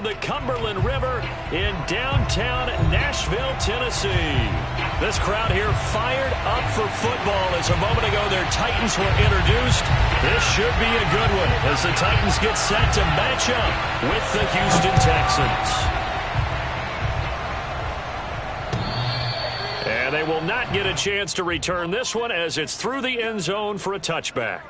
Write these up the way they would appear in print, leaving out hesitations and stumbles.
The Cumberland River in downtown Nashville, Tennessee. This crowd here fired up for football as a moment ago their Titans were introduced. This should be a good one as the Titans get set to match up with the Houston Texans. And they will not get a chance to return this one as it's through the end zone for a touchback.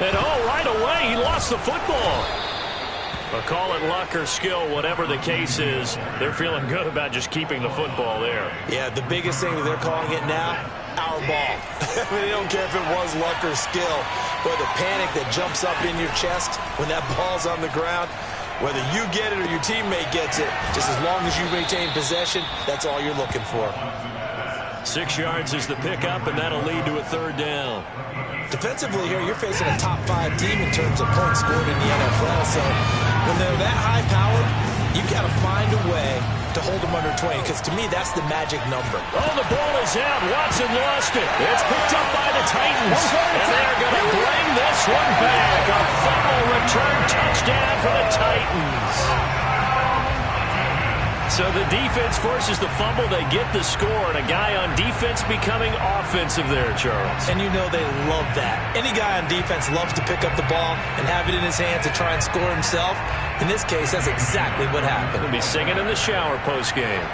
And right away, he lost the football. But call it luck or skill, whatever the case is, they're feeling good about just keeping the football there. Yeah, the biggest thing that they're calling it now, our ball. I mean, they don't care if it was luck or skill, but the panic that jumps up in your chest when that ball's on the ground, whether you get it or your teammate gets it, just as long as you maintain possession, that's all you're looking for. 6 yards is the pickup, and that'll lead to a third down. Defensively here, you're facing a top-5 team in terms of points scored in the NFL, so when they're that high-powered, you've got to find a way to hold them under 20, because to me, that's the magic number. Oh, the ball is out. Watson lost it. It's picked up by the Titans, and they're going to bring this one back. A fumble return touchdown for the Titans. So the defense forces the fumble. They get the score, and a guy on defense becoming offensive there, Charles. And you know they love that. Any guy on defense loves to pick up the ball and have it in his hands to try and score himself. In this case, that's exactly what happened. He'll be singing in the shower post-game.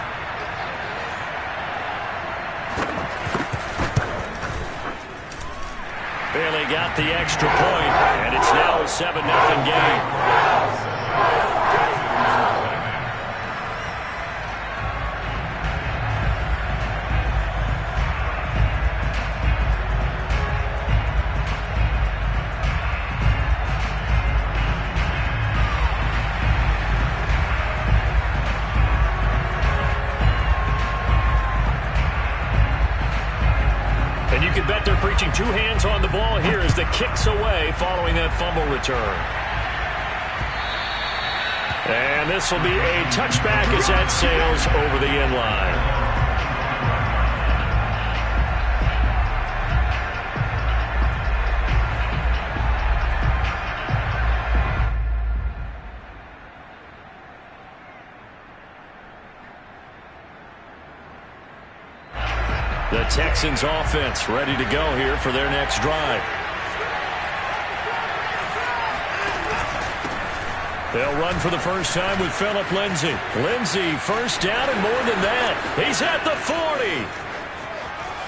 Bailey got the extra point, and it's now a 7-0 game. And you can bet they're preaching 2 hands on the ball here as the kick's away following that fumble return. And this will be a touchback as that sails over the end line. The Texans offense ready to go here for their next drive. They'll run for the first time with Phillip Lindsay. Lindsay, first down and more than that. He's at the 40.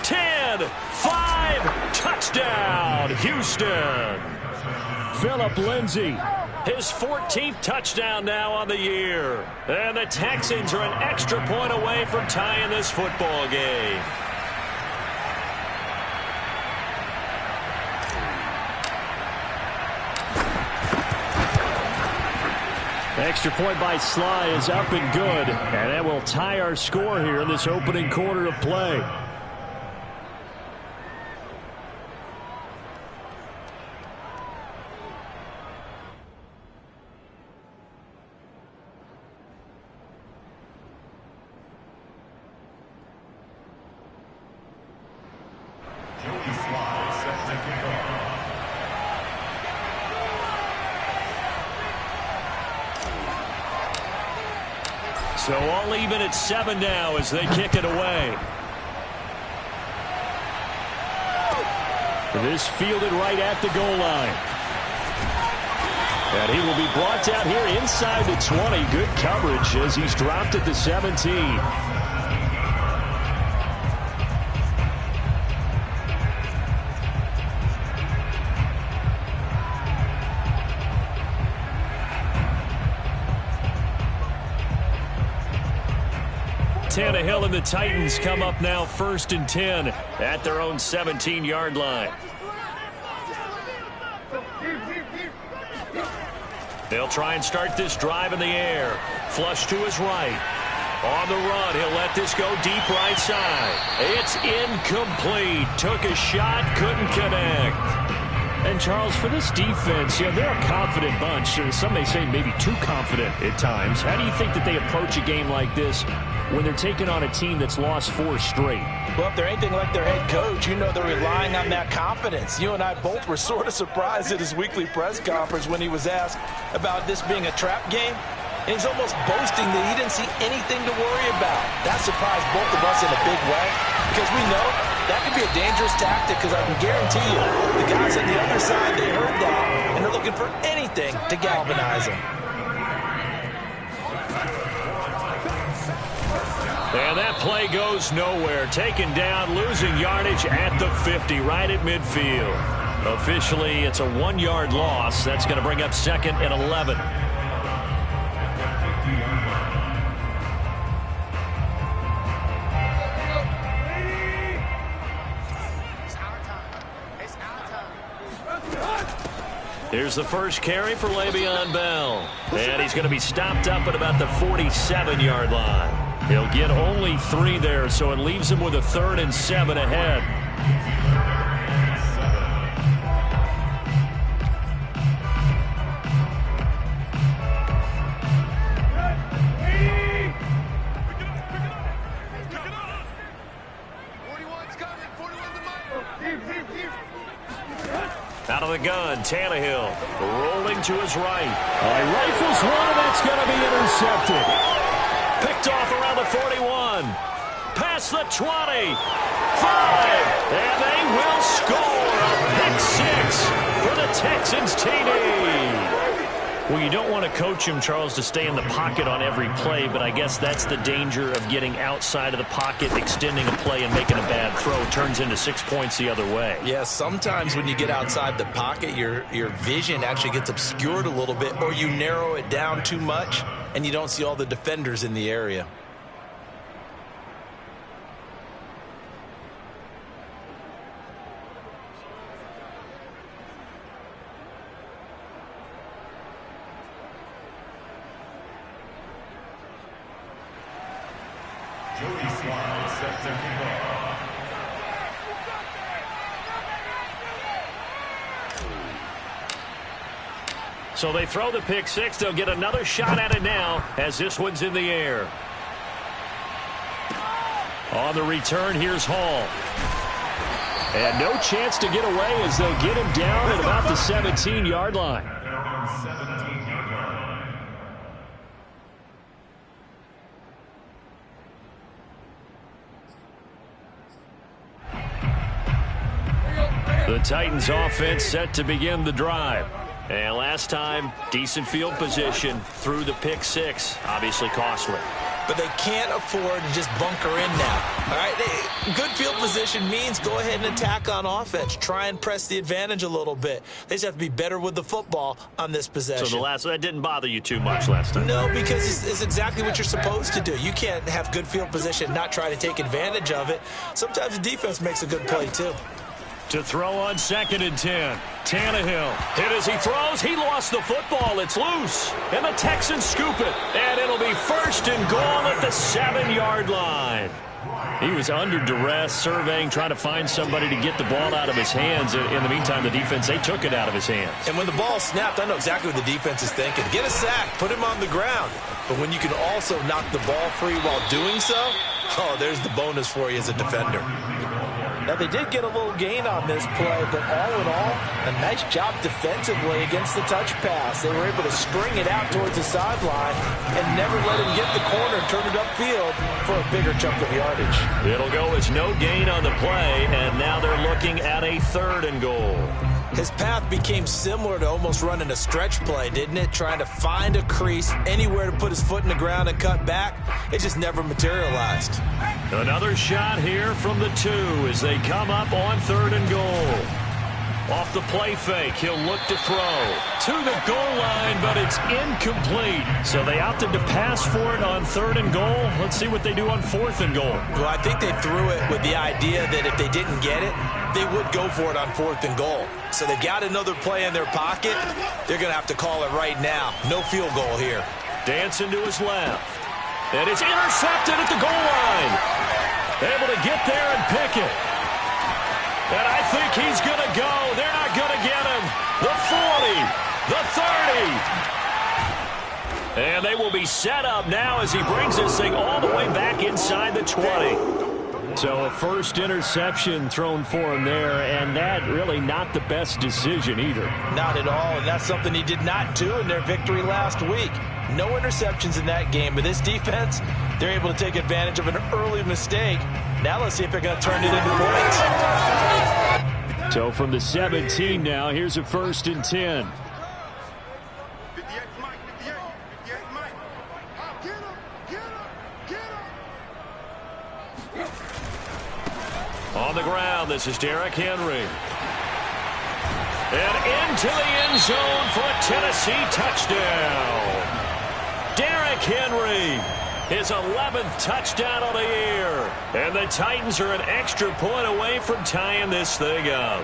10, 5, touchdown, Houston. Phillip Lindsay, his 14th touchdown now on the year. And the Texans are an extra point away from tying this football game. Extra point by Sly is up and good. And that will tie our score here in this opening quarter of play. So all even at 7 now as they kick it away. This fielded right at the goal line. And he will be brought down here inside the 20. Good coverage as he's dropped at the 17. Tannehill and the Titans come up now 1st and 10 at their own 17-yard line. They'll try and start this drive in the air. Flush to his right. On the run, he'll let this go deep right side. It's incomplete. Took a shot, couldn't connect. And, Charles, for this defense, they're a confident bunch. Some may say maybe too confident at times. How do you think that they approach a game like this when they're taking on a team that's lost 4 straight? Well, if they're anything like their head coach, they're relying on that confidence. You and I both were sort of surprised at his weekly press conference when he was asked about this being a trap game. And he's almost boasting that he didn't see anything to worry about. That surprised both of us in a big way because we know that could be a dangerous tactic because I can guarantee you the guys on the other side, they heard that, and they're looking for anything to galvanize them. And that play goes nowhere. Taken down, losing yardage at the 50, right at midfield. Officially, it's a 1-yard loss. That's going to bring up 2nd and 11. Here's the first carry for Le'Veon Bell. And he's going to be stopped up at about the 47-yard line. He'll get only 3 there, so it leaves him with a 3rd and 7 ahead. Out of the gun, Tannehill rolling to his right. Rifles one, and that's going to be intercepted. Picked off around the 41. Past the 20. 5. And they will score a pick 6 for the Texans TD. Well, you don't want to coach him, Charles, to stay in the pocket on every play, but I guess that's the danger of getting outside of the pocket, extending a play, and making a bad throw. Turns into 6 points the other way. Yeah, sometimes when you get outside the pocket, your vision actually gets obscured a little bit, or you narrow it down too much, and you don't see all the defenders in the area. So they throw the pick 6. They'll get another shot at it now as this one's in the air. On the return, here's Hall. And no chance to get away as they'll get him down at about the 17-yard line. The Titans offense set to begin the drive. And last time, decent field position through the pick 6. Obviously costly. But they can't afford to just bunker in now. All right, good field position means go ahead and attack on offense. Try and press the advantage a little bit. They just have to be better with the football on this possession. So that didn't bother you too much last time? No, because it's exactly what you're supposed to do. You can't have good field position and not try to take advantage of it. Sometimes the defense makes a good play, too. To throw on 2nd and 10. Tannehill hit as he throws. He lost the football. It's loose. And the Texans scoop it. And it'll be 1st and goal at the 7-yard line. He was under duress, surveying, trying to find somebody to get the ball out of his hands. In the meantime, the defense, they took it out of his hands. And when the ball snapped, I know exactly what the defense is thinking. Get a sack. Put him on the ground. But when you can also knock the ball free while doing so, there's the bonus for you as a defender. Now, they did get a little gain on this play, but all in all, a nice job defensively against the touch pass. They were able to string it out towards the sideline and never let him get the corner and turn it upfield for a bigger chunk of yardage. It'll go as no gain on the play, and now they're looking at a 3rd and goal. His path became similar to almost running a stretch play, didn't it? Trying to find a crease, anywhere to put his foot in the ground and cut back. It just never materialized. Another shot here from the 2 as they come up on 3rd and goal. Off the play fake, he'll look to throw to the goal line, but it's incomplete. So they opted to pass for it on 3rd and goal. Let's see what they do on 4th and goal. Well, I think they threw it with the idea that if they didn't get it, they would go for it on 4th and goal. So they got another play in their pocket. They're going to have to call it right now. No field goal here. Dancing to his left. And it's intercepted at the goal line. Able to get there and pick it. And I think he's going to go. They're not going to get him. 30. And they will be set up now as he brings this thing all the way back inside the 20. So a first interception thrown for him there, and that really not the best decision either. Not at all, and that's something he did not do in their victory last week. No interceptions in that game, but this defense, they're able to take advantage of an early mistake. Now let's see if they're going to turn it into points. So from the 17 now, here's a 1st and 10. On the ground, this is Derrick Henry. And into the end zone for a Tennessee touchdown. Derrick Henry, his 11th touchdown of the year. And the Titans are an extra point away from tying this thing up.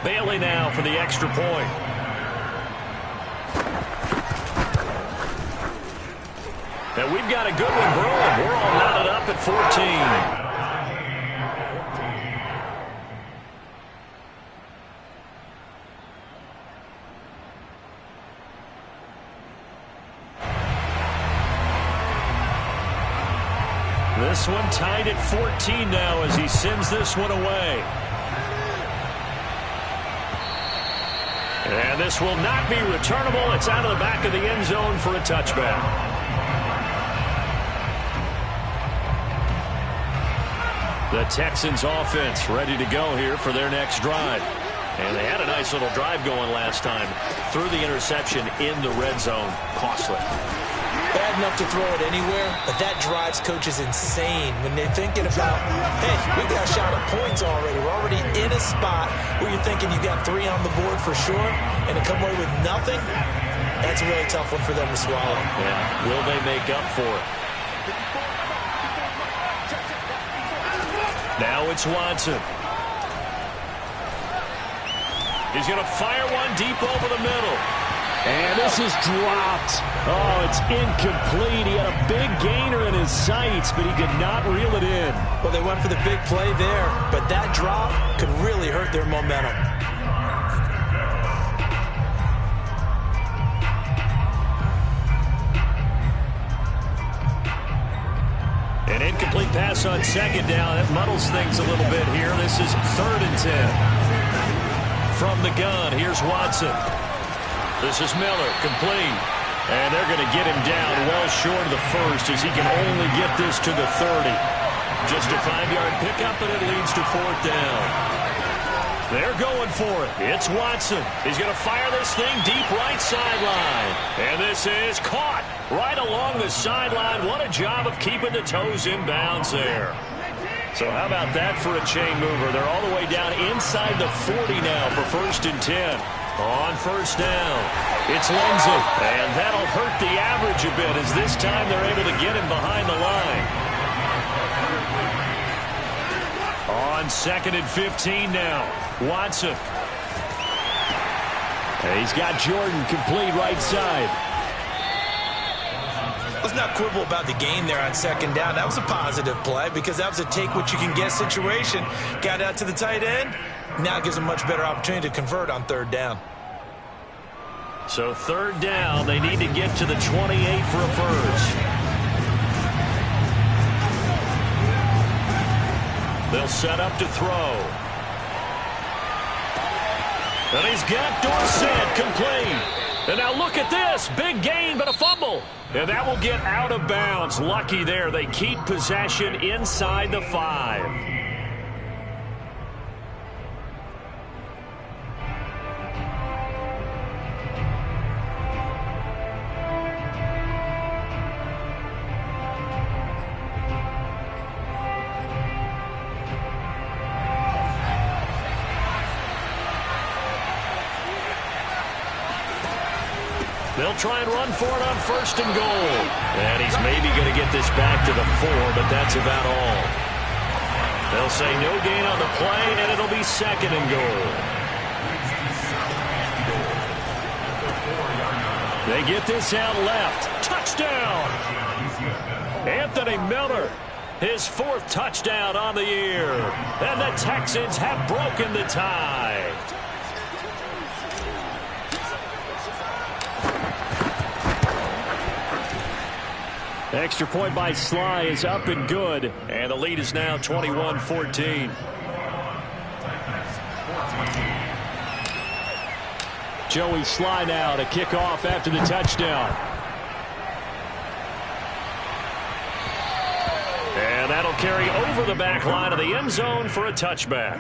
Bailey now for the extra point. And we've got a good one brewing. We're all knotted up at 14. This one tied at 14 now as he sends this one away. And this will not be returnable. It's out of the back of the end zone for a touchback. The Texans offense ready to go here for their next drive. And they had a nice little drive going last time. Threw the interception in the red zone. Costly. Bad enough to throw it anywhere, but that drives coaches insane when they're thinking about, hey, we got a shot at points already. We're already in a spot where you're thinking you got 3 on the board for sure, and to come away with nothing, that's a really tough one for them to swallow. Yeah, will they make up for it? Now it's Watson. He's going to fire one deep over the middle. And this is dropped. Oh, it's incomplete. He had a big gainer in his sights, but he could not reel it in. Well, they went for the big play there, but that drop could really hurt their momentum. An incomplete pass on 2nd down. That muddles things a little bit here. This is 3rd and 10. From the gun, here's Watson. This is Miller, complete. And they're going to get him down well short of the first as he can only get this to the 30. Just a 5-yard pickup, and it leads to 4th down. They're going for it. It's Watson. He's going to fire this thing deep right sideline. And this is caught right along the sideline. What a job of keeping the toes in bounds there. So how about that for a chain mover? They're all the way down inside the 40 now for 1st and 10. On 1st down, it's Lindsey. And that'll hurt the average a bit as this time they're able to get him behind the line. On 2nd and 15 now, Watson. And he's got Jordan complete right side. Let's not quibble about the gain there on 2nd down. That was a positive play because that was a take-what-you-can-get situation. Got out to the tight end. Now it gives them a much better opportunity to convert on 3rd down. So 3rd down, they need to get to the 28 for a first. They'll set up to throw. And he's got Dorsett complete. And now look at this. Big gain, but a fumble. And that will get out of bounds. Lucky there. They keep possession inside the 5. They'll try and run for it on 1st and goal. And he's maybe going to get this back to the 4, but that's about all. They'll say no gain on the play, and it'll be 2nd and goal. They get this out left. Touchdown! Anthony Miller. His 4th touchdown on the year. And the Texans have broken the tie. Extra point by Sly is up and good. And the lead is now 21-14. Joey Sly now to kick off after the touchdown. And that'll carry over the back line of the end zone for a touchback.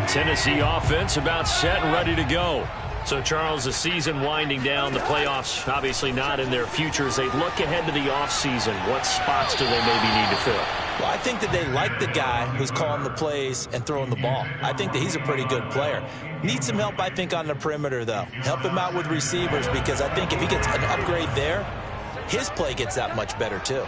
Tennessee offense about set and ready to go. So, Charles, the season winding down, the playoffs obviously not in their future. As they look ahead to the offseason, what spots do they maybe need to fill? Well, I think that they like the guy who's calling the plays and throwing the ball. I think that he's a pretty good player. Needs some help, I think, on the perimeter, though. Help him out with receivers, because I think if he gets an upgrade there, his play gets that much better, too.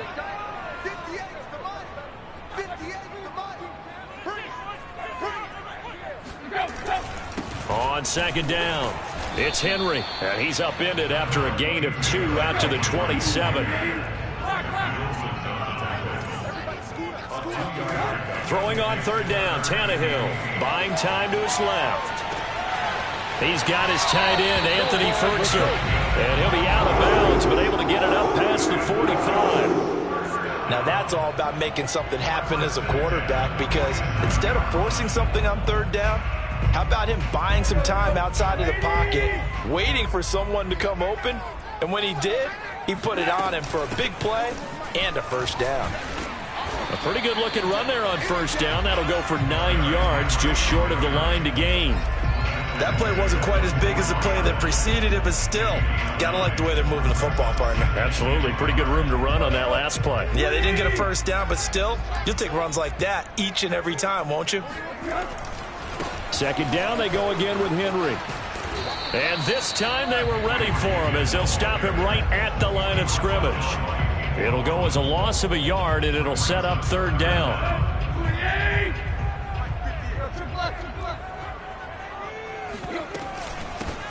On 2nd down, it's Henry, and he's upended after a gain of 2 out to the 27. Throwing on 3rd down, Tannehill, buying time to his left. He's got his tight end, Anthony Ferguson, and he'll be out of bounds, but able to get it up past the 45. Now that's all about making something happen as a quarterback, because instead of forcing something on 3rd down, how about him buying some time outside of the pocket, waiting for someone to come open, and when he did, he put it on him for a big play and a 1st down. A pretty good looking run there on 1st down. That'll go for 9 yards, just short of the line to gain. That play wasn't quite as big as the play that preceded it, but still, gotta like the way they're moving the football, partner. Absolutely. Pretty good room to run on that last play. Yeah, they didn't get a 1st down, but still, you'll take runs like that each and every time, won't you? 2nd down, they go again with Henry. And this time they were ready for him, as they'll stop him right at the line of scrimmage. It'll go as a loss of a yard, and it'll set up 3rd down.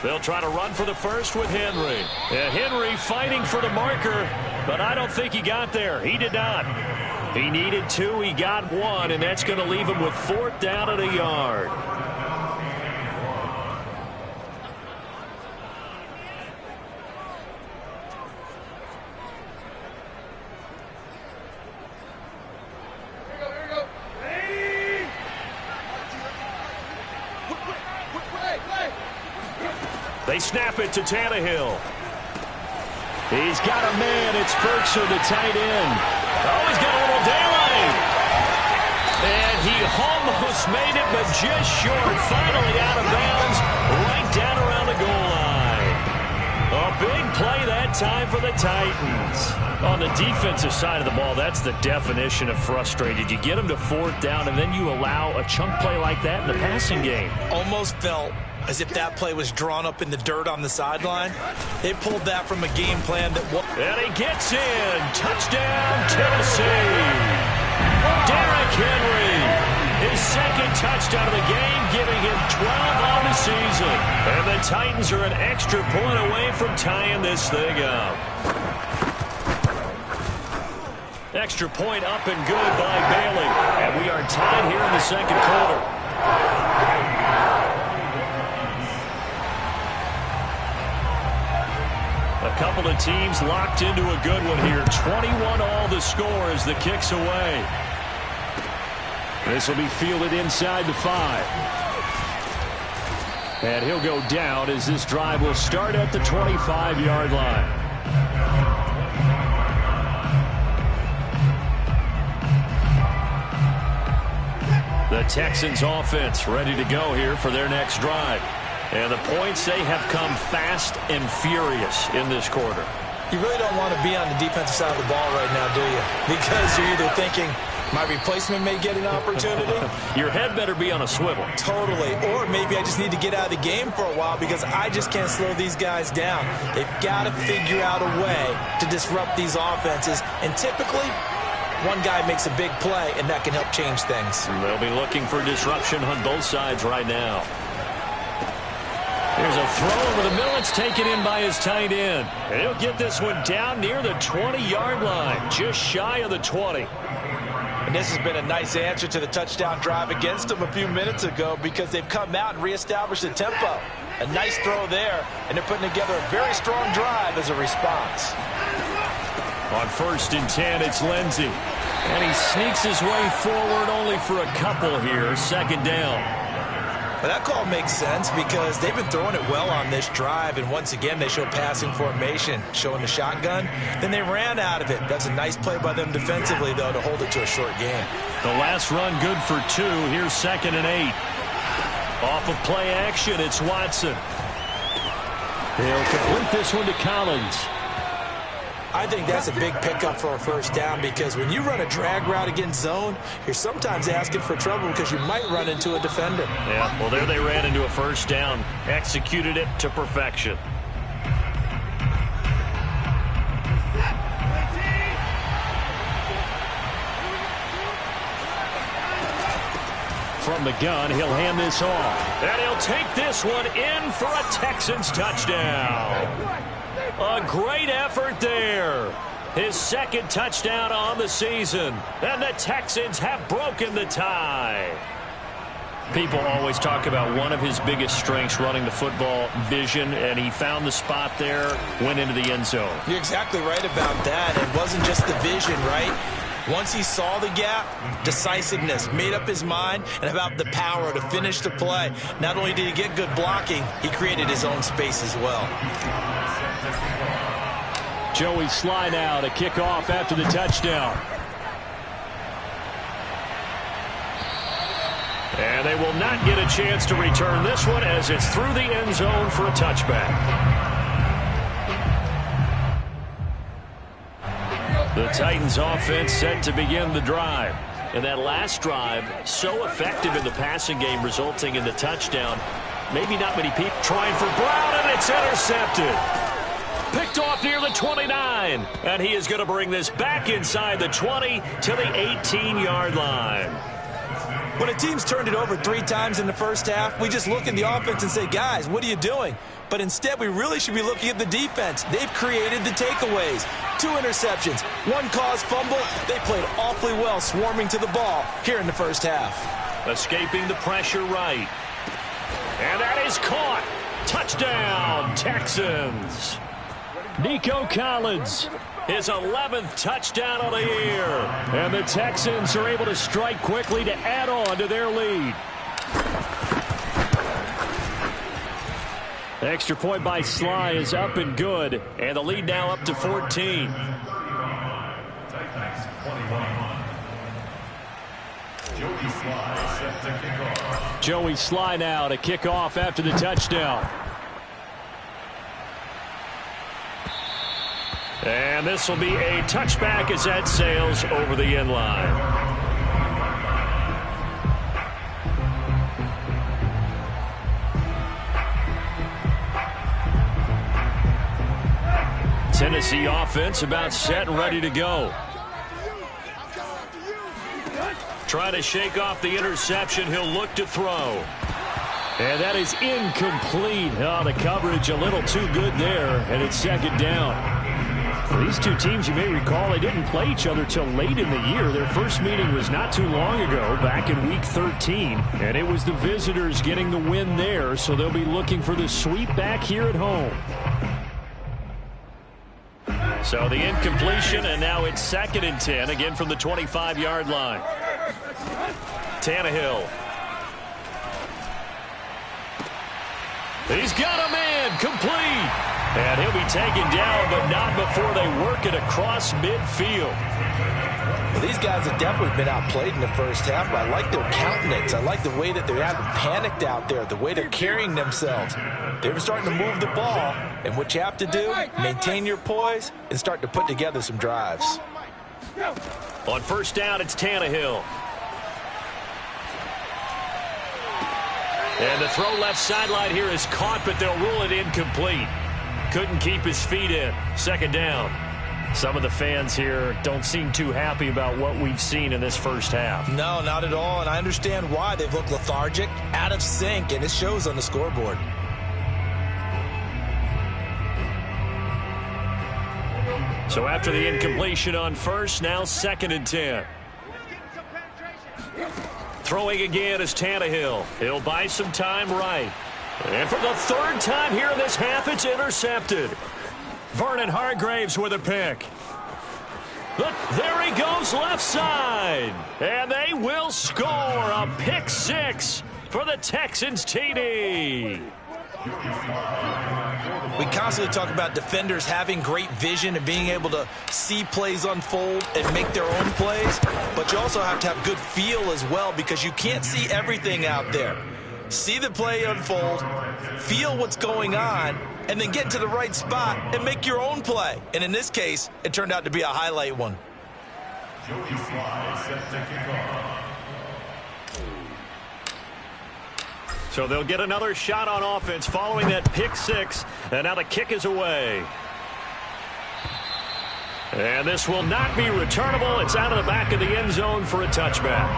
They'll try to run for the 1st with Henry. And Henry fighting for the marker, but I don't think he got there. He did not. He needed 2, he got 1, and that's going to leave him with 4th down at a yard. They snap it to Tannehill. He's got a man. It's Ferguson, the tight end. Oh, he's got a little daylight. And he almost made it, but just short. Finally out of bounds, right down around the goal line. A big play that time for the Titans. On the defensive side of the ball, that's the definition of frustrated. You get them to 4th down, and then you allow a chunk play like that in the passing game. Almost felt as if that play was drawn up in the dirt on the sideline. They pulled that from a game plan that... And he gets in. Touchdown, Tennessee. Derrick Henry. His 2nd touchdown of the game, giving him 12 on the season. And the Titans are an extra point away from tying this thing up. Extra point up and good by Bailey. And we are tied here in the 2nd quarter. A couple of teams locked into a good one here. 21-all the score as the kick's away. This will be fielded inside the 5. And he'll go down as this drive will start at the 25-yard line. The Texans offense ready to go here for their next drive. And the points, they have come fast and furious in this quarter. You really don't want to be on the defensive side of the ball right now, do you? Because you're either thinking, my replacement may get an opportunity. Your head better be on a swivel. Totally. Or maybe I just need to get out of the game for a while because I just can't slow these guys down. They've got to figure out a way to disrupt these offenses. And typically, one guy makes a big play, and that can help change things. They'll be looking for disruption on both sides right now. Here's There's a throw over the middle. It's taken in by his tight end. And he'll get this one down near the 20-yard line, just shy of the 20. And this has been a nice answer to the touchdown drive against them a few minutes ago because they've come out and reestablished the tempo. A nice throw there, and they're putting together a very strong drive as a response. On 1st and 10, it's Lindsey. And he sneaks his way forward only for a couple here. 2nd down. Well, that call makes sense because they've been throwing it well on this drive, and once again they show passing formation, showing the shotgun. Then they ran out of it. That's a nice play by them defensively, though, to hold it to a short game. The last run good for 2. Here's 2nd and 8. Off of play action, it's Watson. He'll complete this one to Collins. I think that's a big pickup for a 1st down because when you run a drag route against zone, you're sometimes asking for trouble because you might run into a defender. Yeah, well, there they ran into a 1st down. Executed it to perfection. From the gun, he'll hand this off. And he'll take this one in for a Texans touchdown. A great effort there. His 2nd touchdown on the season. And the Texans have broken the tie. People always talk about one of his biggest strengths running the football, vision, and he found the spot there, went into the end zone. You're exactly right about that. It wasn't just the vision, right? Once he saw the gap, decisiveness, made up his mind, and about the power to finish the play. Not only did he get good blocking, he created his own space as well. Joey Sly now to kick off after the touchdown. And they will not get a chance to return this one as it's through the end zone for a touchback. The Titans offense set to begin the drive. And that last drive, so effective in the passing game, resulting in the touchdown. Maybe not many people trying for Brown, and it's intercepted. Picked off near the 29. And he is going to bring this back inside the 20 to the 18-yard line. When a team's turned it over 3 times in the 1st half, we just look at the offense and say, guys, what are you doing? But instead, we really should be looking at the defense. They've created the takeaways. 2 interceptions, 1 caused fumble. They played awfully well swarming to the ball here in the 1st half. Escaping the pressure right. And that is caught. Touchdown, Texans. Nico Collins, his 11th touchdown of the year. And the Texans are able to strike quickly to add on to their lead. The extra point by Sly is up and good. And the lead now up to 14. Joey Sly now to kick off after the touchdown. And this will be a touchback as that sails over the end line. Tennessee offense about set and ready to go. Trying to shake off the interception. He'll look to throw. And that is incomplete. Oh, the coverage a little too good there. And it's 2nd down. These two teams, you may recall, they didn't play each other till late in the year. Their first meeting was not too long ago, back in Week 13. And it was the visitors getting the win there, so they'll be looking for the sweep back here at home. So the incompletion, and now it's 2nd and 10, again from the 25-yard line. Tannehill. He's got a man, complete. And he'll be taken down, but not before they work it across midfield. Well, these guys have definitely been outplayed in the 1st half, but I like their countenance. I like the way that they haven't panicked out there, the way they're carrying themselves. They're starting to move the ball, and what you have to do, maintain your poise and start to put together some drives. On 1st down, it's Tannehill. And the throw left sideline here is caught, but they'll rule it incomplete. Couldn't keep his feet in. 2nd down. Some of the fans here don't seem too happy about what we've seen in this 1st half. No, not at all, and I understand why. They've looked lethargic, out of sync, and it shows on the scoreboard. So after the incompletion on first, now 2nd and 10. Throwing again is Tannehill. He'll buy some time right. And for the 3rd time here in this half, it's intercepted. Vernon Hargreaves with a pick. Look, there he goes left side. And they will score a pick 6 for the Texans TD. We constantly talk about defenders having great vision and being able to see plays unfold and make their own plays, but you also have to have good feel as well because you can't see everything out there. See the play unfold, feel what's going on, and then get to the right spot and make your own play. And in this case, it turned out to be a highlight one. So they'll get another shot on offense following that pick 6. And now the kick is away. And this will not be returnable. It's out of the back of the end zone for a touchback.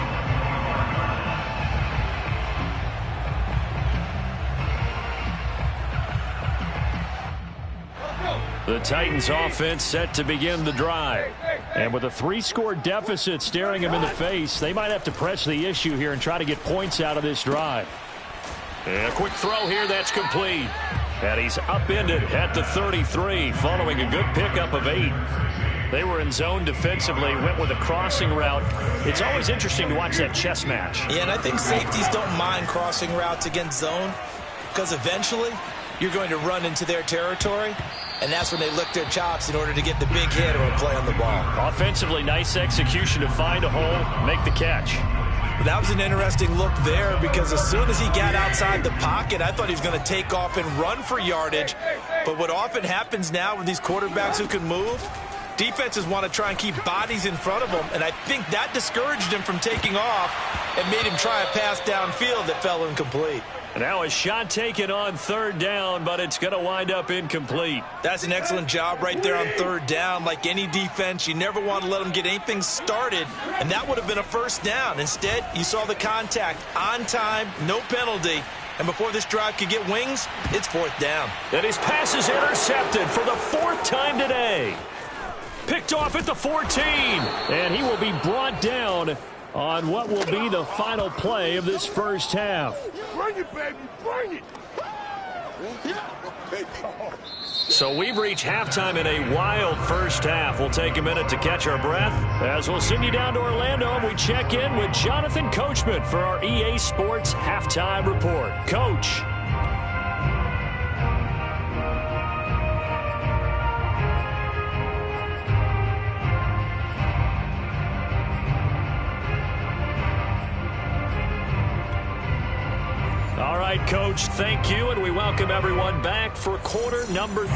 The Titans offense set to begin the drive. And with a 3-score deficit staring them in the face, they might have to press the issue here and try to get points out of this drive. And a quick throw here, that's complete. And he's upended at the 33 following a good pickup of 8. They were in zone defensively, went with a crossing route. It's always interesting to watch that chess match. Yeah, and I think safeties don't mind crossing routes against zone because eventually you're going to run into their territory, and that's when they lick their chops in order to get the big hit or a play on the ball. Offensively, nice execution to find a hole, make the catch. That was an interesting look there because as soon as he got outside the pocket, I thought he was going to take off and run for yardage. But what often happens now with these quarterbacks who can move, defenses want to try and keep bodies in front of them, and I think that discouraged him from taking off and made him try a pass downfield that fell incomplete. And now a shot taken on 3rd down, but it's going to wind up incomplete. That's an excellent job right there on 3rd down. Like any defense, you never want to let them get anything started, and that would have been a 1st down. Instead, you saw the contact on time, no penalty, and before this drive could get wings, it's 4th down. And his pass is intercepted for the 4th time today. Picked off at the 14, and he will be brought down on what will be the final play of this 1st half. Bring it, baby, bring it. So we've reached halftime in a wild 1st half. We'll take a minute to catch our breath as we'll send you down to Orlando and we check in with Jonathan Coachman for our EA Sports Halftime Report. Coach. All right, Coach, thank you, and we welcome everyone back for quarter number 3.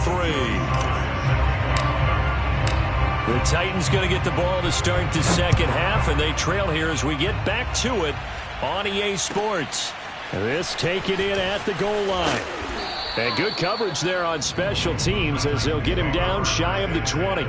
The Titans going to get the ball to start the 2nd half, and they trail here as we get back to it on EA Sports. This taken in at the goal line. And good coverage there on special teams as they'll get him down shy of the 20.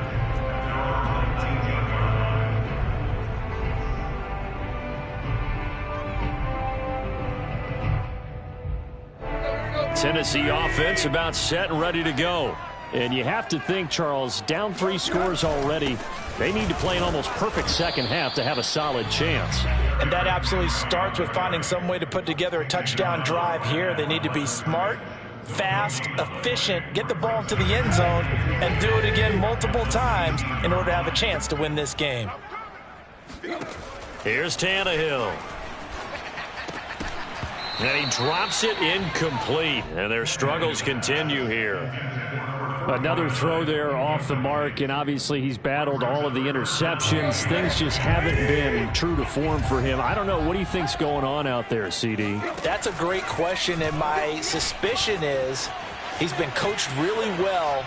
Tennessee offense about set and ready to go. And you have to think, Charles, down 3 scores already. They need to play an almost perfect 2nd half to have a solid chance. And that absolutely starts with finding some way to put together a touchdown drive here. They need to be smart, fast, efficient, get the ball to the end zone, and do it again multiple times in order to have a chance to win this game. Here's Tannehill. And he drops it incomplete, and their struggles continue here. Another throw there off the mark, and obviously he's battled all of the interceptions. Things just haven't been true to form for him. I don't know. What do you think's going on out there, CD? That's a great question, and my suspicion is he's been coached really well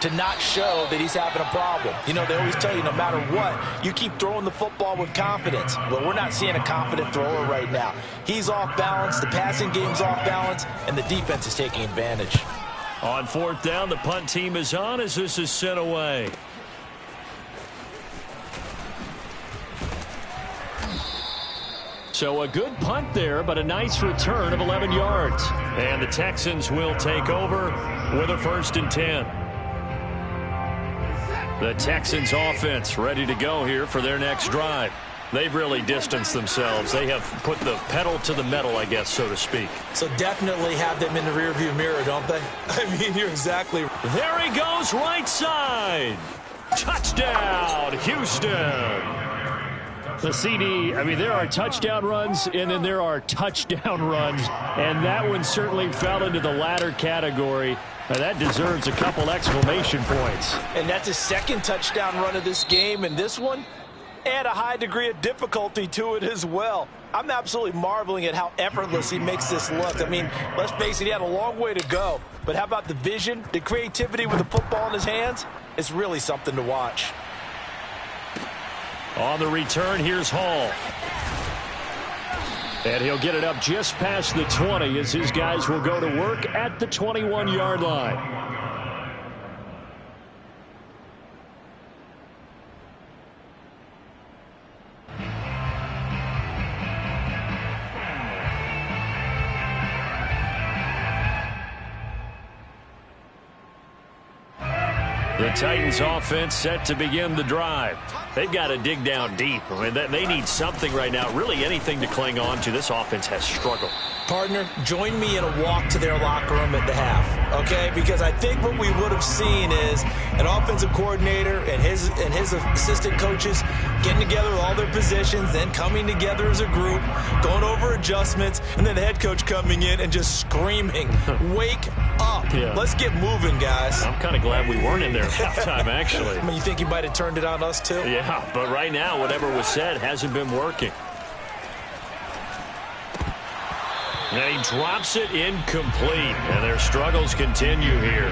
to not show that he's having a problem. You know, they always tell you no matter what, you keep throwing the football with confidence. Well, we're not seeing a confident thrower right now. He's off balance, the passing game's off balance, and the defense is taking advantage. On 4th down, the punt team is on as this is sent away. So a good punt there, but a nice return of 11 yards. And the Texans will take over with a 1st and 10. The Texans offense ready to go here for their next drive. They've really distanced themselves. They have put the pedal to the metal, I guess, so to speak. So definitely have them in the rearview mirror, don't they? I mean, you're exactly right. There he goes, right side. Touchdown, Houston. The CD, I mean, there are touchdown runs, and then there are touchdown runs, and that one certainly fell into the latter category. That deserves a couple exclamation points. And that's his second touchdown run of this game, and this one, add a high degree of difficulty to it as well. I'm absolutely marveling at how effortless he makes this look. I mean, let's face it, he had a long way to go. But how about the vision, the creativity with the football in his hands? It's really something to watch. On the return, here's Hall. And he'll get it up just past the 20 as his guys will go to work at the 21-yard line. The Titans offense set to begin the drive. They've got to dig down deep. I mean, they need something right now, really anything to cling on to. This offense has struggled. Partner, join me in a walk to their locker room at the half, okay? Because I think what we would have seen is an offensive coordinator and his assistant coaches getting together with all their positions, then coming together as a group, going over adjustments, and then the head coach coming in and just screaming, wake up. Yeah. Let's get moving, guys. I'm kind of glad we weren't in there at halftime, actually. I mean, you think he might have turned it on us, too? Yeah, but right now, whatever was said hasn't been working. And he drops it incomplete, and their struggles continue here.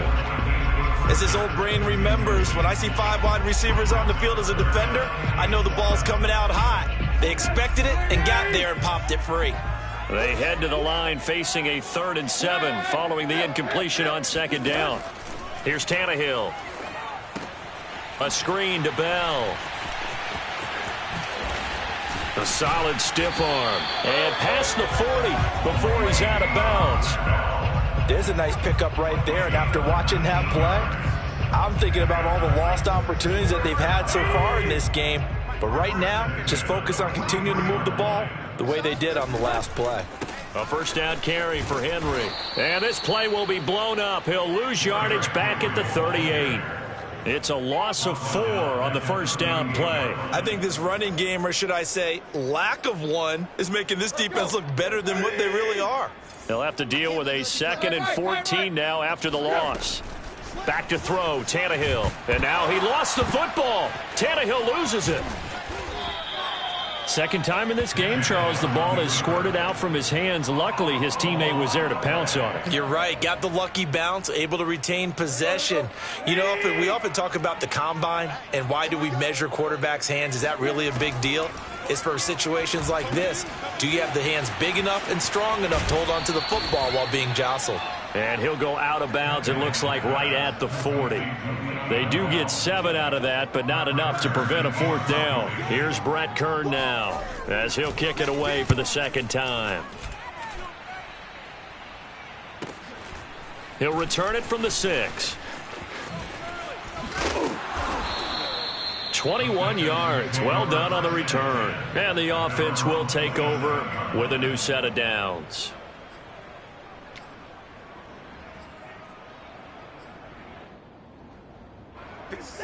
As his old brain remembers, when I see 5 wide receivers on the field as a defender, I know the ball's coming out hot. They expected it and got there and popped it free. They head to the line facing a 3rd and 7 following the incompletion on 2nd down. Here's Tannehill. A screen to Bell. A solid stiff arm. And past the 40 before he's out of bounds. There's a nice pickup right there. And after watching that play, I'm thinking about all the lost opportunities that they've had so far in this game. But right now, just focus on continuing to move the ball the way they did on the last play. A first down carry for Henry. And this play will be blown up. He'll lose yardage back at the 38. It's a loss of 4 on the first down play. I think this running game, or should I say lack of one, is making this defense look better than what they really are. They'll have to deal with a 2nd and 14 now after the loss. Back to throw, Tannehill. And now he lost the football. Tannehill loses it. Second time in this game, Charles, the ball is squirted out from his hands. Luckily, his teammate was there to pounce on it. You're right. Got the lucky bounce, able to retain possession. You know, we often talk about the combine and why do we measure quarterbacks' hands. Is that really a big deal? It's for situations like this. Do you have the hands big enough and strong enough to hold on to the football while being jostled? And he'll go out of bounds, it looks like, right at the 40. They do get 7 out of that, but not enough to prevent a 4th down. Here's Brett Kern now, as he'll kick it away for the 2nd time. He'll return it from the 6. 21 yards. Well done on the return. And the offense will take over with a new set of downs.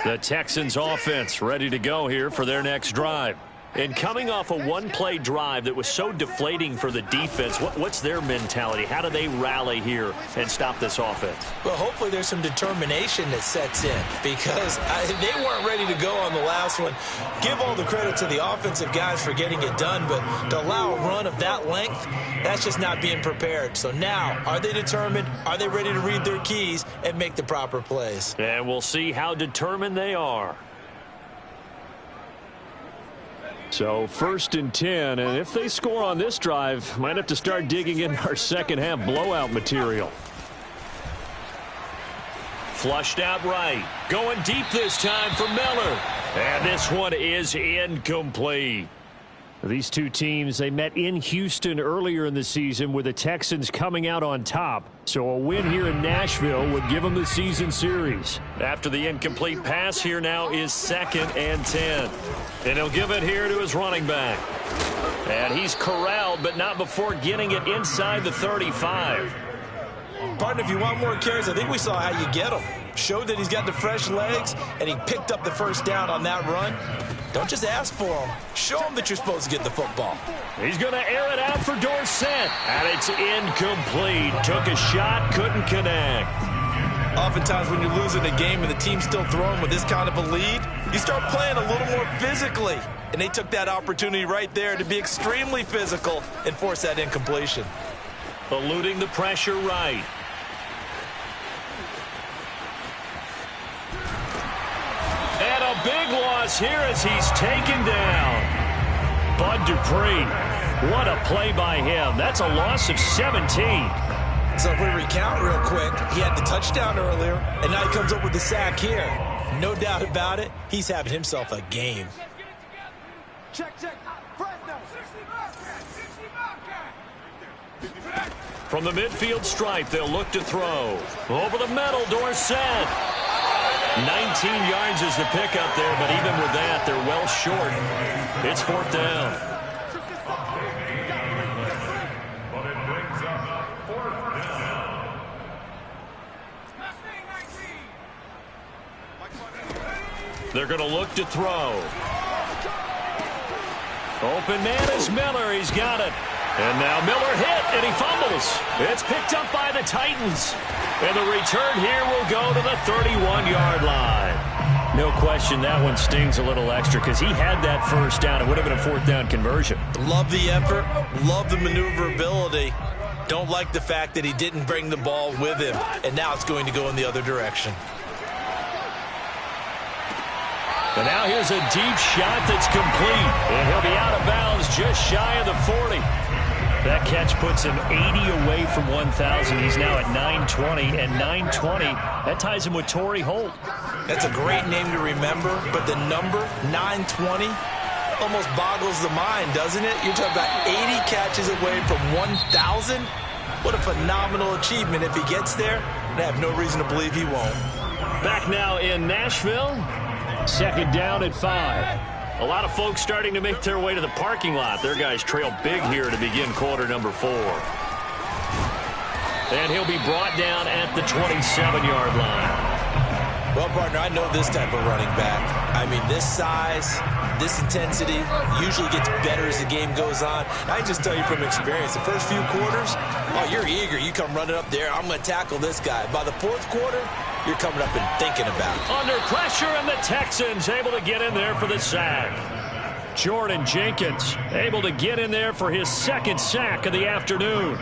The Texans offense ready to go here for their next drive. And coming off a one-play drive that was so deflating for the defense, what's their mentality? How do they rally here and stop this offense? Well, hopefully there's some determination that sets in because they weren't ready to go on the last one. Give all the credit to the offensive guys for getting it done, but to allow a run of that length, that's just not being prepared. So now, are they determined? Are they ready to read their keys and make the proper plays? And we'll see how determined they are. So 1st and 10, and if they score on this drive, might have to start digging in our second half blowout material. Flushed out right. Going deep this time for Miller. And this one is incomplete. These two teams, they met in Houston earlier in the season with the Texans coming out on top. So a win here in Nashville would give them the season series. After the incomplete pass, here now is 2nd and 10. And he'll give it here to his running back. And he's corralled, but not before getting it inside the 35. Partner, if you want more carries, I think we saw how you get them. Showed that he's got the fresh legs, and he picked up the first down on that run. Don't just ask for them. Show them that you're supposed to get the football. He's going to air it out for Dorsett. And it's incomplete. Took a shot, couldn't connect. Oftentimes when you're losing a game and the team's still throwing with this kind of a lead, you start playing a little more physically. And they took that opportunity right there to be extremely physical and force that incompletion. Eluding the pressure right. And a big loss here as he's taken down. Bud Dupree. What a play by him. That's a loss of 17. So if we recount real quick, he had the touchdown earlier, and now he comes up with the sack here. No doubt about it, he's having himself a game. Check. From the midfield stripe, they'll look to throw. Over the middle, Dorsett. 19 yards is the pickup there, but even with that, they're well short. It's 4th down. They're going to look to throw. Open man is Miller. He's got it. And now Miller hit, and he fumbles. It's picked up by the Titans. And the return here will go to the 31-yard line. No question that one stings a little extra because he had that first down. It would have been a 4th down conversion. Love the effort. Love the maneuverability. Don't like the fact that he didn't bring the ball with him. And now it's going to go in the other direction. And now here's a deep shot that's complete. And he'll be out of bounds just shy of the 40. That catch puts him 80 away from 1,000. He's now at 920, and 920, that ties him with Torrey Holt. That's a great name to remember, but the number, 920, almost boggles the mind, doesn't it? You're talking about 80 catches away from 1,000? What a phenomenal achievement. If he gets there, I have no reason to believe he won't. Back now in Nashville, 2nd down at 5. A lot of folks starting to make their way to the parking lot. Their guys trail big here to begin quarter number 4. And he'll be brought down at the 27-yard line. Well, partner, I know this type of running back. I mean, this size, this intensity usually gets better as the game goes on. I just tell you from experience, the first few quarters, oh, you're eager. You come running up there, I'm going to tackle this guy. By the 4th quarter, you're coming up and thinking about it. Under pressure, and the Texans able to get in there for the sack. Jordan Jenkins able to get in there for his 2nd sack of the afternoon.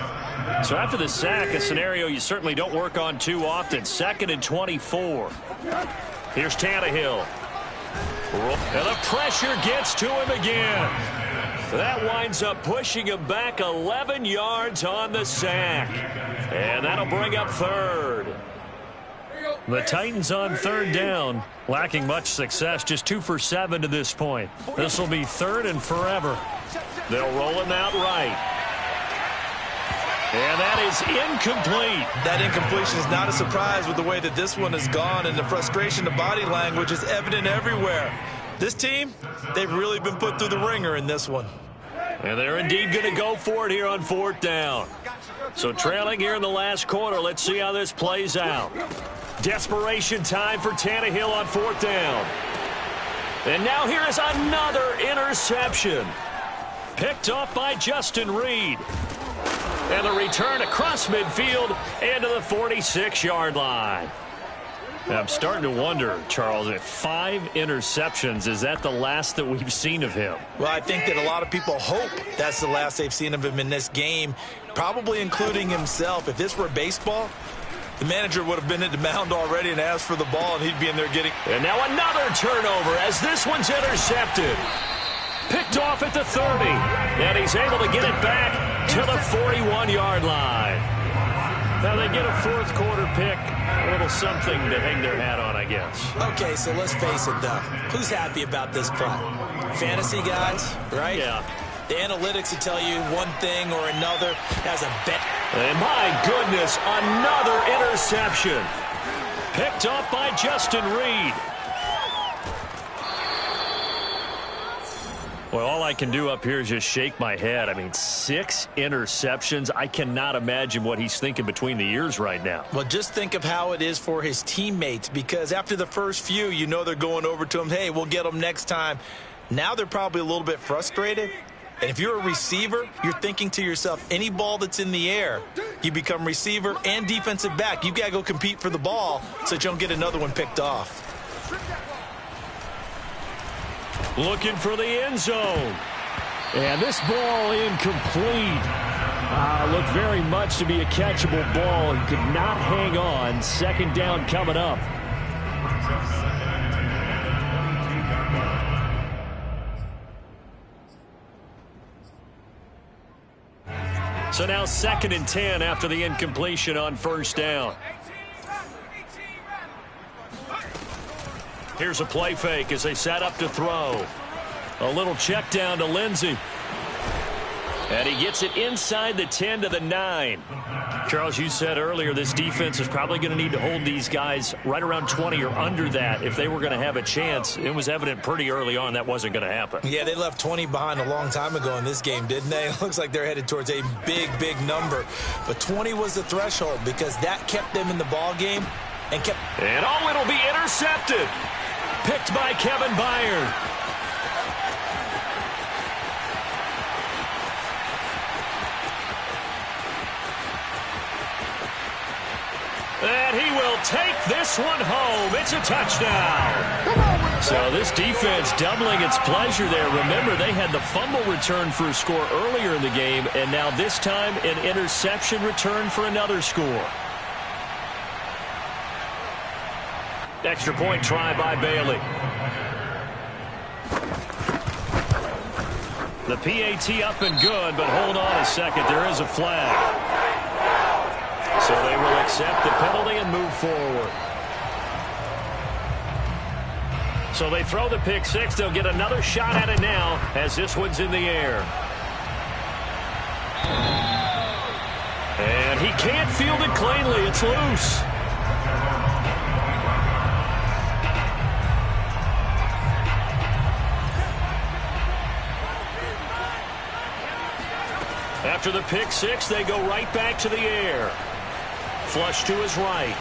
So after the sack, a scenario you certainly don't work on too often. 2nd and 24. Here's Tannehill. And the pressure gets to him again. That winds up pushing him back 11 yards on the sack. And that'll bring up 3rd. The Titans on 3rd down, lacking much success, just 2 for 7 to this point. This will be 3rd and forever. They'll roll him out right. And that is incomplete. That incompletion is not a surprise with the way that this one has gone, and the frustration of body language is evident everywhere. This team, they've really been put through the ringer in this one. And they're indeed going to go for it here on 4th down. So trailing here in the last quarter, let's see how this plays out. Desperation time for Tannehill on 4th down. And now here is another interception. Picked off by Justin Reed. And the return across midfield and to the 46-yard line. I'm starting to wonder, Charles, if 5 interceptions, is that the last that we've seen of him? Well, I think that a lot of people hope that's the last they've seen of him in this game, probably including himself. If this were baseball, the manager would have been at the mound already and asked for the ball, and he'd be in there getting... And now another turnover as this one's intercepted. Picked off at the 30, and he's able to get it back to the 41-yard line. Now they get a 4th quarter pick, a little something to hang their hat on, I guess. Okay, so let's face it, though. Who's happy about this play? Fantasy guys, right? Yeah. The analytics will tell you one thing or another as a bet. And my goodness, another interception. Picked off by Justin Reed. Well, all I can do up here is just shake my head. I mean, 6 interceptions. I cannot imagine what he's thinking between the ears right now. Well, just think of how it is for his teammates, because after the first few, you know they're going over to him, hey, we'll get them next time. Now they're probably a little bit frustrated. And if you're a receiver, you're thinking to yourself, any ball that's in the air, you become receiver and defensive back. You've got to go compete for the ball so that you don't get another one picked off. Looking for the end zone. And this ball incomplete. Looked very much to be a catchable ball and could not hang on. Second down coming up. So now 2nd and 10 after the incompletion on first down. Here's a play fake as they set up to throw. A little check down to Lindsey. And he gets it inside the 10 to the 9. Charles, you said earlier this defense is probably going to need to hold these guys right around 20 or under that if they were going to have a chance. It was evident pretty early on that wasn't going to happen. Yeah, they left 20 behind a long time ago in this game, didn't they? It looks like they're headed towards a big, big number. But 20 was the threshold because that kept them in the ball game and kept... And oh, it'll be intercepted. Picked by Kevin Byard. And he will take this one home. It's a touchdown. So this defense doubling its pleasure there. Remember, they had the fumble return for a score earlier in the game, and now this time an interception return for another score. Extra point try by Bailey. The PAT up and good, but hold on a second. There is a flag. So they will accept the penalty and move forward. So they throw the pick six. They'll get another shot at it now as this one's in the air. And he can't field it cleanly. It's loose. After the pick six, they go right back to the air. Flush to his right.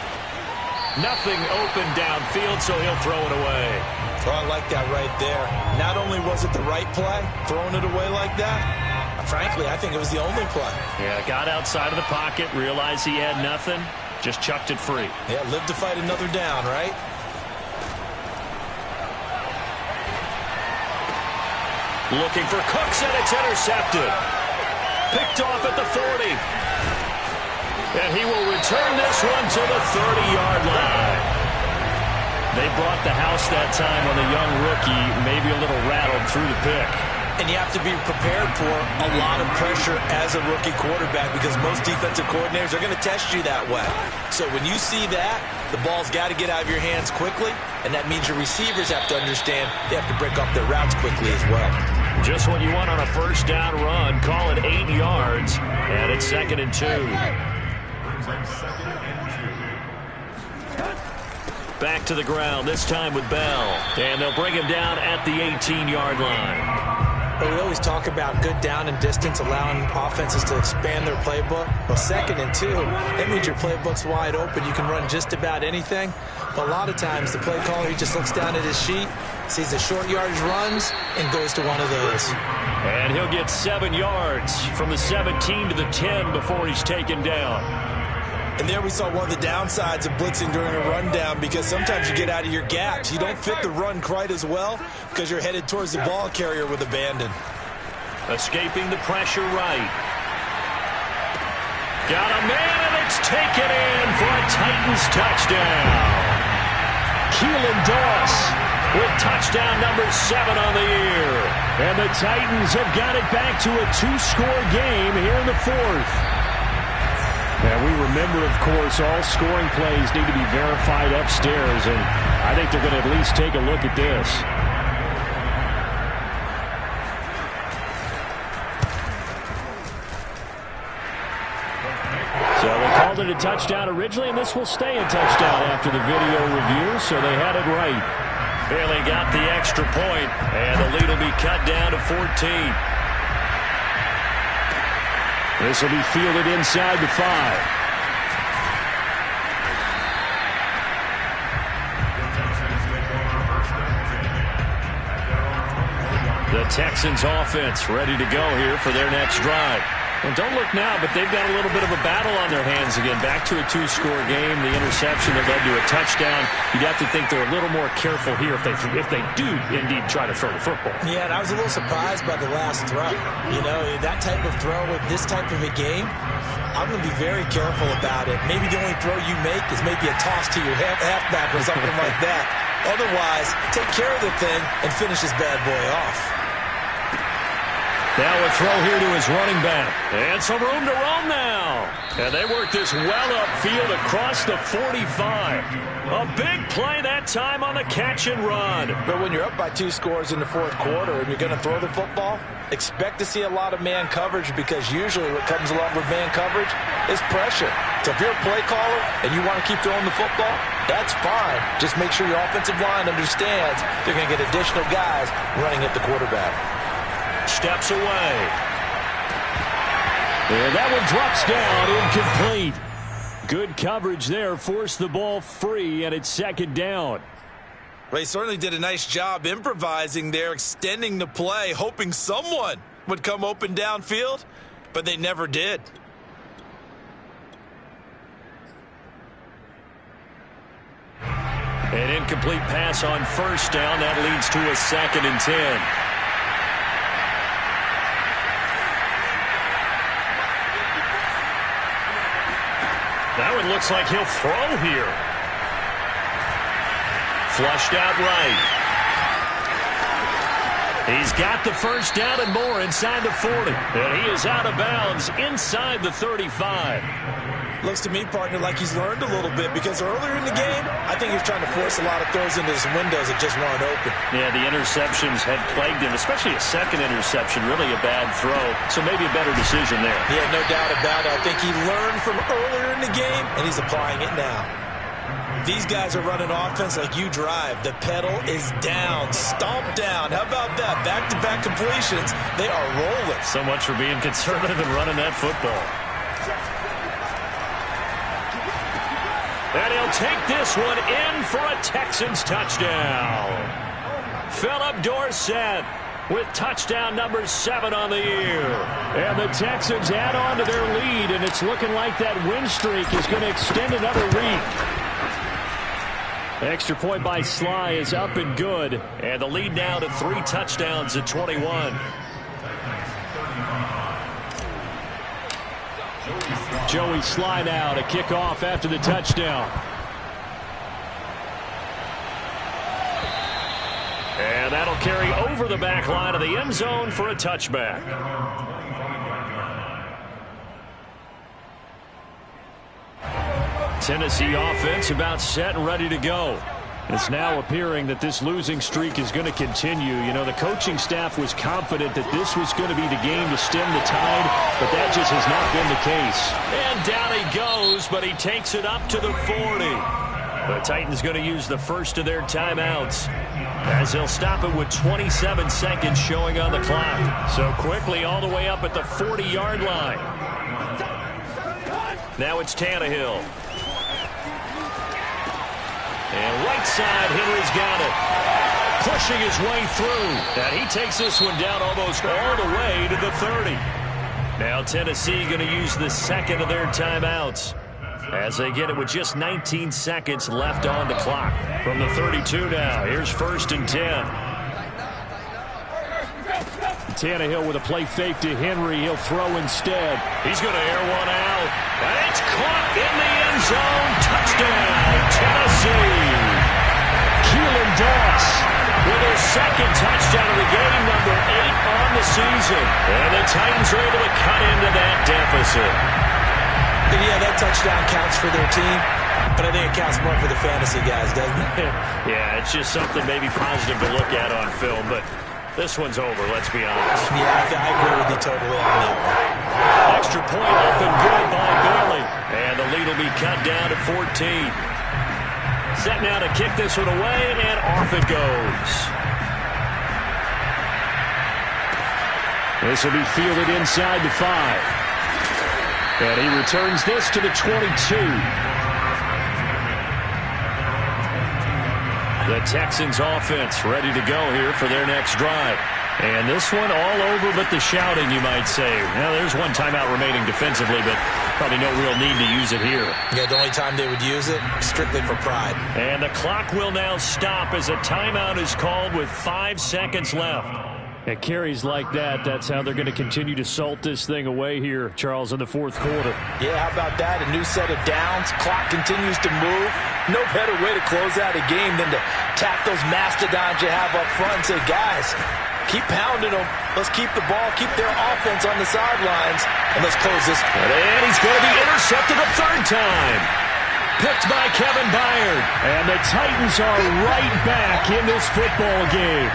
Nothing open downfield, so he'll throw it away. Oh, I like that right there. Not only was it the right play, throwing it away like that, frankly, I think it was the only play. Yeah, got outside of the pocket, realized he had nothing, just chucked it free. Yeah, live to fight another down, right? Looking for Cooks, and it's intercepted. Picked off at the 40. And he will return this one to the 30-yard line. They brought the house that time on the young rookie, maybe a little rattled through the pick. And you have to be prepared for a lot of pressure as a rookie quarterback because most defensive coordinators are going to test you that way. So when you see that, the ball's got to get out of your hands quickly, and that means your receivers have to understand they have to break off their routes quickly as well. Just what you want on a first down run. Call it 8 yards, and it's 2nd and 2. Back to the ground, this time with Bell. And they'll bring him down at the 18-yard line. But we always talk about good down and distance, allowing offenses to expand their playbook. Well, 2nd and 2, that means your playbook's wide open. You can run just about anything. But a lot of times, the play caller, he just looks down at his sheet, sees the short yardage runs, and goes to one of those. And he'll get 7 yards from the 17 to the 10 before he's taken down. And there we saw one of the downsides of blitzing during a rundown because sometimes you get out of your gaps. You don't fit the run quite as well because you're headed towards the ball carrier with abandon. Escaping the pressure right. Got a man, and it's taken in for a Titans touchdown. Keelan Doss with touchdown number 7 on the year. And the Titans have got it back to a 2-score game here in the 4th. And we remember, of course, all scoring plays need to be verified upstairs, and I think they're going to at least take a look at this. called it a touchdown originally, and this will stay a touchdown after the video review, so they had it right. Bailey got the extra point, and the lead will be cut down to 14. This will be fielded inside the 5. The Texans offense ready to go here for their next drive. And don't look now, but they've got a little bit of a battle on their hands again. Back to a 2-score game. The interception that led to a touchdown. You'd have to think they're a little more careful here if they do indeed try to throw the football. Yeah, and I was a little surprised by the last throw. You know, that type of throw with this type of a game, I'm going to be very careful about it. Maybe the only throw you make is maybe a toss to your halfback or something like that. Otherwise, take care of the thing and finish this bad boy off. Now a throw here to his running back. And some room to roam now. And they work this well upfield across the 45. A big play that time on the catch and run. But when you're up by 2 scores in the 4th quarter and you're going to throw the football, expect to see a lot of man coverage, because usually what comes along with man coverage is pressure. So if you're a play caller and you want to keep throwing the football, that's fine. Just make sure your offensive line understands they're going to get additional guys running at the quarterback. Steps away. And that one drops down, incomplete. Good coverage there, forced the ball free, and it's 2nd down. Well, he certainly did a nice job improvising there, extending the play, hoping someone would come open downfield, but they never did. An incomplete pass on 1st down. That leads to a 2nd and 10. That one looks like he'll throw here. Flushed out right. He's got the 1st down and more inside the 40. And he is out of bounds inside the 35. Looks to me, partner, like he's learned a little bit, because earlier in the game, I think he was trying to force a lot of throws into some windows that just weren't open. Yeah, the interceptions had plagued him, especially a 2nd interception, really a bad throw. So maybe a better decision there. Yeah, no doubt about it. I think he learned from earlier in the game, and he's applying it now. These guys are running offense like you drive. The pedal is down, stomp down. How about that? Back-to-back completions. They are rolling. So much for being conservative and running that football. And he'll take this one in for a Texans touchdown. Philip Dorsett with touchdown number 7 on the year. And the Texans add on to their lead, and it's looking like that win streak is going to extend another week. Extra point by Sly is up and good. And the lead now to 3 touchdowns at 21. Joey Sly now to kick off after the touchdown. And that'll carry over the back line of the end zone for a touchback. Tennessee offense about set and ready to go. It's now appearing that this losing streak is going to continue. You know, the coaching staff was confident that this was going to be the game to stem the tide, but that just has not been the case. And down he goes, but he takes it up to the 40. The Titans going to use the first of their timeouts, as they'll stop it with 27 seconds showing on the clock. So quickly all the way up at the 40-yard line. Now it's Tannehill. And right side, Henry's got it. Pushing his way through. And he takes this one down almost all the way to the 30. Now Tennessee going to use the second of their timeouts, as they get it with just 19 seconds left on the clock. From the 32 now, here's 1st and 10. Tannehill with a play fake to Henry. He'll throw instead. He's going to air one out. And it's caught in the end zone. Touchdown, Tennessee. Keelan Doss with his 2nd touchdown of the game, number 8 on the season. And the Titans are able to cut into that deficit. And yeah, that touchdown counts for their team, but I think it counts more for the fantasy guys, doesn't it? Yeah, it's just something maybe positive to look at on film, but This one's over, let's be honest. Yeah, I agree with you totally on that one. Extra point up and good by Bailey. And the lead will be cut down to 14. Set now to kick this one away, and off it goes. This will be fielded inside the 5. And he returns this to the 22. The Texans offense ready to go here for their next drive. And this one all over but the shouting, you might say. Now, there's one timeout remaining defensively, but probably no real need to use it here. Yeah, the only time they would use it, strictly for pride. And the clock will now stop as a timeout is called with 5 seconds left. At carries like that, that's how they're going to continue to salt this thing away here, Charles, in the fourth quarter. Yeah, how about that? A new set of downs. Clock continues to move. No better way to close out a game than to tap those mastodons you have up front and say, guys, keep pounding them. Let's keep the ball, keep their offense on the sidelines, and let's close this. And he's going to be intercepted a third time. Picked by Kevin Byard. And the Titans are right back in this football game.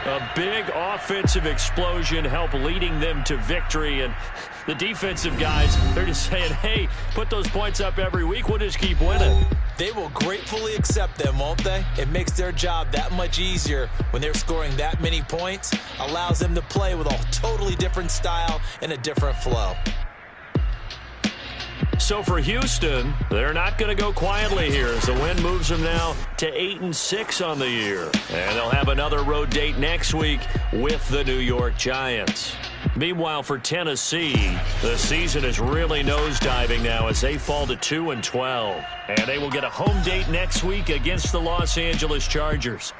A big offensive explosion helped leading them to victory, and the defensive guys, they're just saying, hey, put those points up every week, we'll just keep winning. They will gratefully accept them, won't they? It makes their job that much easier when they're scoring that many points, allows them to play with a totally different style and a different flow. So for Houston, they're not going to go quietly here as the win moves them now to 8-6 on the year. And they'll have another road date next week with the New York Giants. Meanwhile, for Tennessee, the season is really nosediving now as they fall to 2-12. And they will get a home date next week against the Los Angeles Chargers.